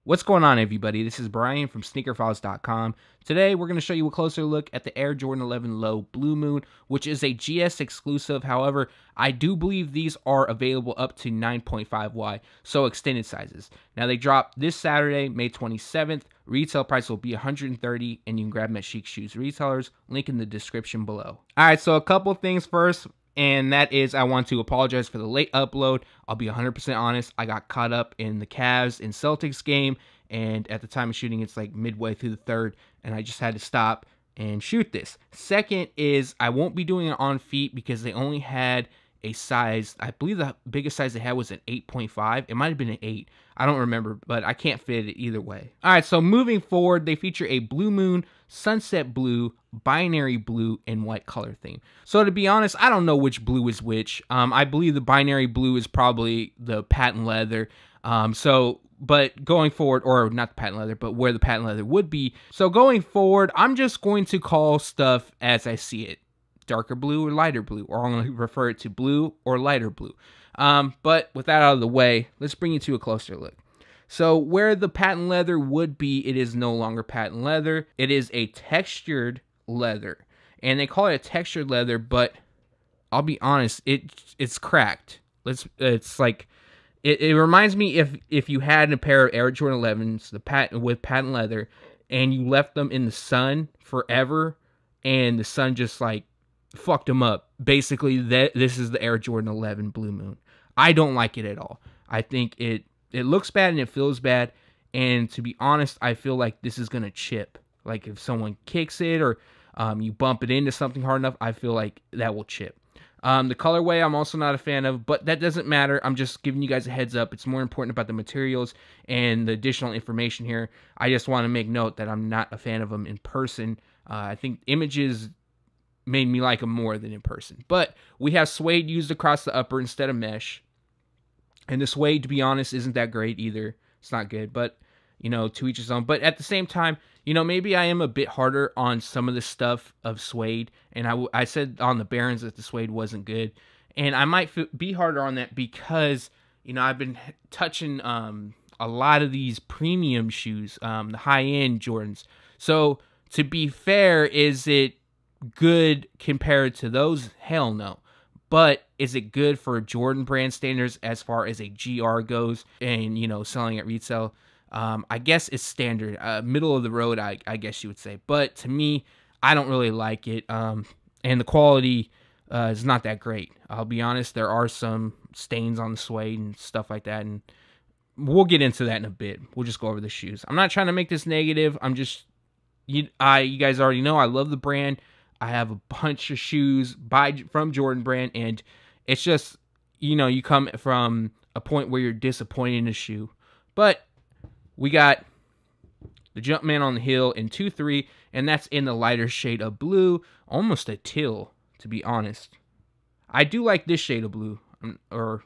What's going on, everybody? This is Brian from SneakerFiles.com. Today, we're going to show you a closer look at the Air Jordan 11 Low Blue Moon, which is a GS exclusive. However, I do believe these are available up to 9.5Y, so extended sizes. Now, they drop this Saturday, May 27th. Retail price will be $130, and you can grab them at Chic Shoes retailers. Link in the description below. All right, so a couple things first. And that is, I want to apologize for the late upload. I'll be 100% honest. I got caught up in the Cavs and Celtics game. And at the time of shooting, it's like midway through the third. And I just had to stop and shoot this. Second is, I won't be doing it on feet because they only had a size. I believe the biggest size they had was an 8.5. It might have been an 8. I don't remember, but I can't fit it either way. All right, so moving forward, they feature a Blue Moon, Sunset Blue, Binary Blue, and White color theme. So to be honest, I don't know which blue is which. I believe the Binary Blue is probably the patent leather. But going forward, or not the patent leather, but where the patent leather would be. So going forward, I'm just going to call stuff as I see it. Darker blue or lighter blue, or I'm going to refer it to blue or lighter blue. But with that out of the way, let's bring you to a closer look. So where the patent leather would be, it is no longer patent leather. It is a textured leather. And they call it a textured leather, but I'll be honest, it's cracked. It's like, it reminds me if you had a pair of Air Jordan 11s, with patent leather, and you left them in the sun forever, and the sun just like fucked them up. Basically, this is the Air Jordan 11 Blue Moon. I don't like it at all. I think it looks bad and it feels bad. And to be honest, I feel like this is gonna chip. Like if someone kicks it or you bump it into something hard enough, I feel like that will chip. The colorway I'm also not a fan of, but that doesn't matter. I'm just giving you guys a heads up. It's more important about the materials and the additional information here. I just want to make note that I'm not a fan of them in person. I think images made me like them more than in person. But we have suede used across the upper instead of mesh. And the suede, to be honest, isn't that great either. It's not good, but, you know, to each his own. But at the same time, you know, maybe I am a bit harder on some of the stuff of suede. And I said on the Barons that the suede wasn't good. And I might be harder on that because, you know, I've been touching a lot of these premium shoes, the high-end Jordans. So, to be fair, is it good compared to those? Hell no. But is it good for Jordan brand standards as far as a GR goes and, you know, selling at retail? I guess it's standard, middle of the road, I guess you would say. But to me, I don't really like it. And the quality is not that great. I'll be honest, there are some stains on the suede and stuff like that. And we'll get into that in a bit. We'll just go over the shoes. I'm not trying to make this negative. I'm just, you guys already know I love the brand. I have a bunch of shoes from Jordan brand, and it's just, you know, you come from a point where you're disappointed in a shoe. But we got the Jumpman on the Hill in 2-3, and that's in the lighter shade of blue, almost a teal, to be honest. I do like this shade of blue, or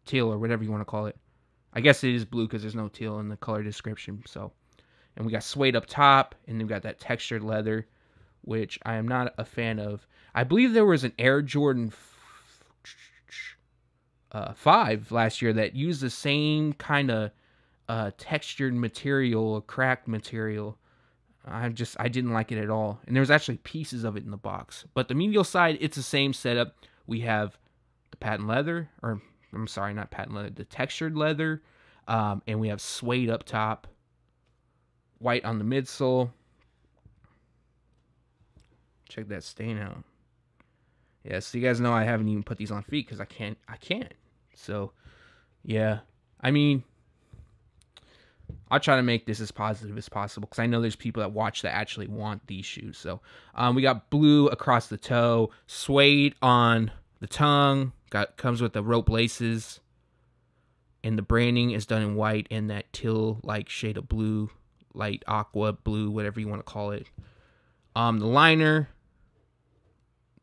teal, or whatever you want to call it. I guess it is blue because there's no teal in the color description. So, and we got suede up top, and then we got that textured leather, which I am not a fan of. I believe there was an Air Jordan 5 last year that used the same kind of textured material, cracked material. I didn't like it at all. And there's actually pieces of it in the box. But the medial side, it's the same setup. We have the patent leather, or I'm sorry, not patent leather, the textured leather. And we have suede up top, white on the midsole. Check that stain out. Yeah, so you guys know I haven't even put these on feet because I can't. So, yeah. I mean, I'll try to make this as positive as possible because I know there's people that watch that actually want these shoes. So, we got blue across the toe, suede on the tongue, comes with the rope laces, and the branding is done in white and that teal-like shade of blue, light aqua blue, whatever you want to call it. The liner,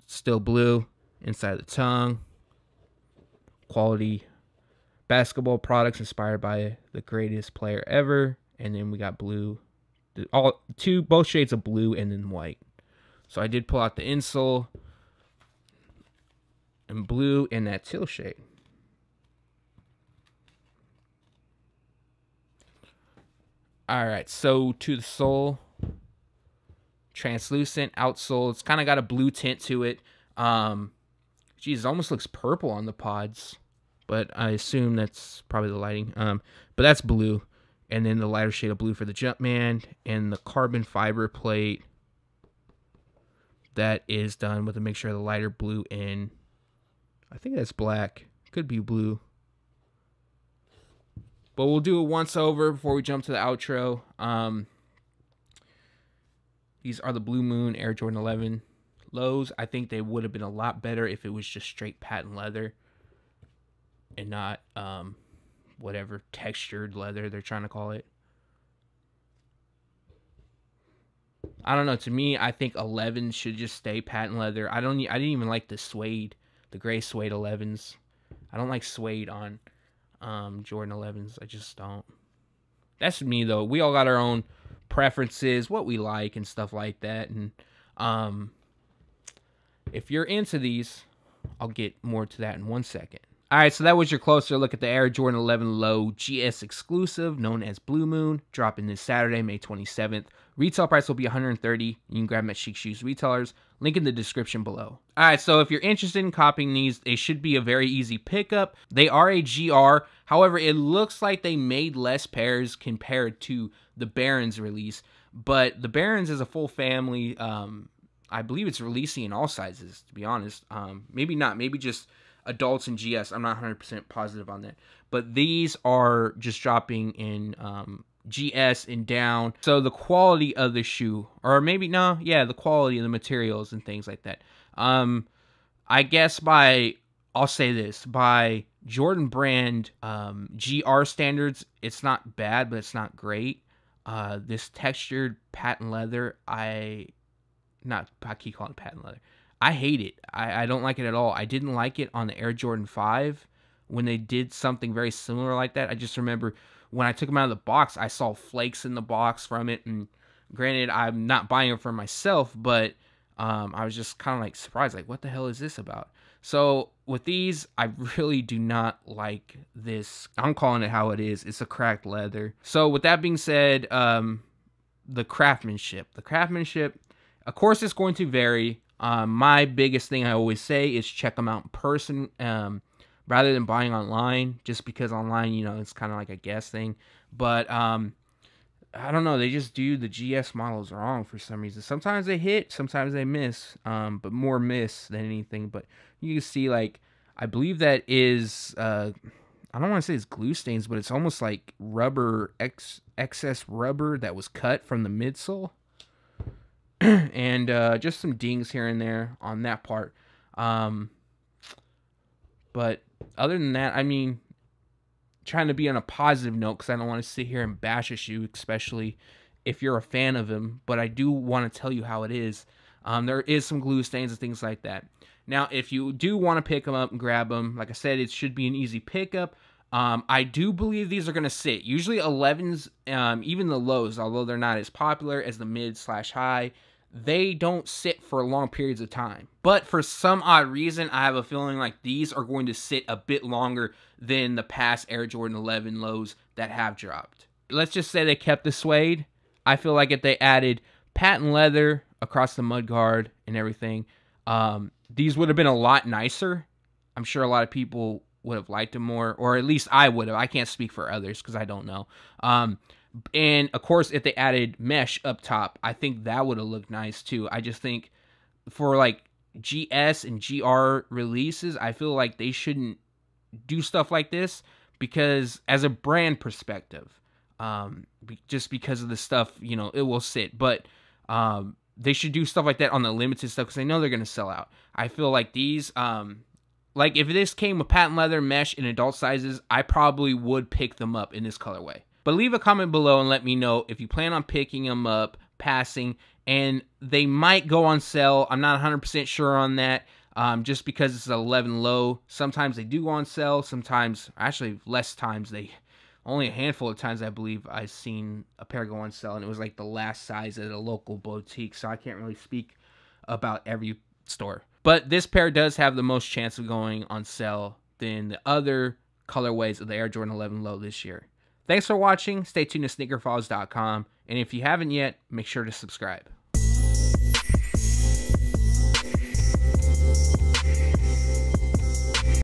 still blue inside the tongue. Quality basketball products inspired by the greatest player ever. And then we got blue, both shades of blue and then white. So I did pull out the insole in blue and that teal shade. All right, so to the sole, translucent outsole. It's kind of got a blue tint to it. Geez, it almost looks purple on the pods, but I assume that's probably the lighting. But that's blue, and then the lighter shade of blue for the Jumpman, and the carbon fiber plate that is done with a mixture of the lighter blue and I think that's black. Could be blue. But we'll do a once over before we jump to the outro. These are the Blue Moon Air Jordan 11 lows. I think they would have been a lot better if it was just straight patent leather and not whatever textured leather they're trying to call it. I don't know. To me, I think 11s should just stay patent leather. I didn't even like the suede, the gray suede 11s. I don't like suede on Jordan 11s. I just don't. That's me though. We all got our own preferences, what we like and stuff like that. And if you're into these, I'll get more to that in 1 second. All right, so that was your closer look at the Air Jordan 11 Low GS exclusive known as Blue Moon, dropping this Saturday, May 27th. Retail price will be $130. You can grab them at Chic Shoes retailers. Link in the description below. All right, so if you're interested in copying these, they should be a very easy pickup. They are a GR. However, it looks like they made less pairs compared to the Barons release. But the Barons is a full family. I believe it's releasing in all sizes, to be honest. Maybe not. Maybe just adults and GS. I'm not 100% positive on that. But these are just dropping in GS and down. So the quality of the shoe, or maybe, no, yeah, the quality of the materials and things like that. I guess I'll say this, by Jordan brand GR standards, it's not bad, but it's not great. This textured patent leather, I keep calling it patent leather. I hate it. I don't like it at all. I didn't like it on the Air Jordan 5 when they did something very similar like that. I just remember when I took them out of the box, I saw flakes in the box from it. And granted, I'm not buying it for myself, but I was just kind of like surprised, like, what the hell is this about? So with these, I really do not like this. I'm calling it how it is. It's a cracked leather. So with that being said, the craftsmanship. Of course, it's going to vary. My biggest thing I always say is check them out in person rather than buying online, just because online, you know, it's kind of like a guess thing. But I don't know, they just do the GS models wrong for some reason. Sometimes they hit, sometimes they miss, but more miss than anything. But you can see, like, I believe that is, I don't want to say it's glue stains, but it's almost like rubber, excess rubber that was cut from the midsole. And just some dings here and there on that part. But other than that, I mean, trying to be on a positive note, because I don't want to sit here and bash a shoe, especially if you're a fan of him. But I do want to tell you how it is. There is some glue stains and things like that. Now, if you do want to pick them up and grab them, like I said, it should be an easy pickup. I do believe these are going to sit. Usually 11s, even the lows, although they're not as popular as the mid/high, they don't sit for long periods of time. But for some odd reason, I have a feeling like these are going to sit a bit longer than the past Air Jordan 11 lows that have dropped. Let's just say they kept the suede. I feel like if they added patent leather across the mudguard and everything, these would have been a lot nicer. I'm sure a lot of people would have liked them more, or at least I would have. I can't speak for others because I don't know. And of course, if they added mesh up top, I think that would have looked nice too. I just think for like GS and GR releases, I feel like they shouldn't do stuff like this, because as a brand perspective, just because of the stuff, you know, it will sit. But they should do stuff like that on the limited stuff, because they know they're going to sell out. I feel like these, like if this came with patent leather, mesh, in adult sizes, I probably would pick them up in this colorway. But leave a comment below and let me know if you plan on picking them up, passing, and they might go on sale. I'm not 100% sure on that, just because it's an 11 low. Sometimes they do go on sale. Sometimes, actually less times, only a handful of times I believe I've seen a pair go on sale, and it was like the last size at a local boutique, so I can't really speak about every store. But this pair does have the most chance of going on sale than the other colorways of the Air Jordan 11 low this year. Thanks for watching. Stay tuned to SneakerFiles.com. And if you haven't yet, make sure to subscribe.